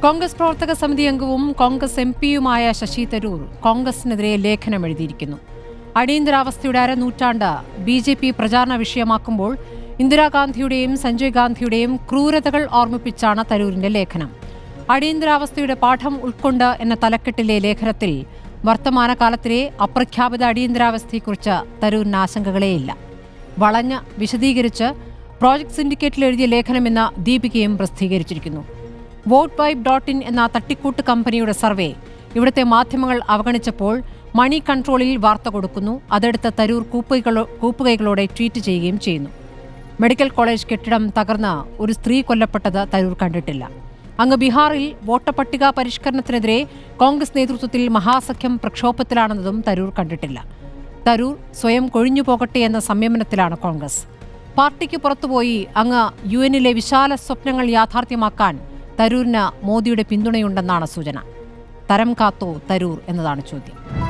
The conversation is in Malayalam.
കോൺഗ്രസ് പ്രവർത്തക സമിതി അംഗവും കോൺഗ്രസ് എംപിയുമായ ശശി തരൂർ കോൺഗ്രസിനെതിരെ ലേഖനം എഴുതിയിരിക്കുന്നു. അടിയന്തരാവസ്ഥയുടെ അരനൂറ്റാണ്ട് BJP പ്രചാരണ വിഷയമാക്കുമ്പോൾ ഇന്ദിരാഗാന്ധിയുടെയും സഞ്ജയ് ഗാന്ധിയുടെയും ക്രൂരതകൾ ഓർമ്മിപ്പിച്ചാണ് തരൂരിന്റെ ലേഖനം. അടിയന്തരാവസ്ഥയുടെ പാഠം ഉൾക്കൊണ്ട് എന്ന തലക്കെട്ടിലെ ലേഖനത്തിൽ വർത്തമാനകാലത്തിലെ അപ്രഖ്യാപിത അടിയന്തരാവസ്ഥയെക്കുറിച്ച് തരൂരിന് ആശങ്കകളേയില്ല. വളഞ്ഞ് വിശദീകരിച്ച് പ്രോജക്ട് സിൻഡിക്കേറ്റിൽ എഴുതിയ ലേഖനമെന്ന് ദീപികയും പ്രസിദ്ധീകരിച്ചിരിക്കുന്നു. votevibe.in എന്ന തട്ടിക്കൂട്ട് കമ്പനിയുടെ സർവേ ഇവിടുത്തെ മാധ്യമങ്ങൾ അവഗണിച്ചപ്പോൾ മണി കൺട്രോളിൽ വാർത്ത കൊടുക്കുന്നു. അതെടുത്ത് തരൂർ കൂപ്പുകൈകളോടെ ട്വീറ്റ് ചെയ്യുകയും ചെയ്യുന്നു. മെഡിക്കൽ കോളേജ് കെട്ടിടം തകർന്ന് ഒരു സ്ത്രീ കൊല്ലപ്പെട്ടത് തരൂർ കണ്ടിട്ടില്ല. അങ്ങ് ബീഹാറിൽ വോട്ടർ പട്ടിക പരിഷ്കരണത്തിനെതിരെ കോൺഗ്രസ് നേതൃത്വത്തിൽ മഹാസഖ്യം പ്രക്ഷോഭത്തിലാണെന്നതും തരൂർ കണ്ടിട്ടില്ല. തരൂർ സ്വയം കൊഴിഞ്ഞു പോകട്ടെ എന്ന സംയമനത്തിലാണ് കോൺഗ്രസ്. പാർട്ടിക്ക് പുറത്തുപോയി അങ്ങ് UN വിശാല സ്വപ്നങ്ങൾ യാഥാർത്ഥ്യമാക്കാൻ തരൂരിന് മോദിയുടെ പിന്തുണയുണ്ടെന്നാണ് സൂചന. തരം കാത്തോ തരൂർ എന്നതാണ് ചോദ്യം.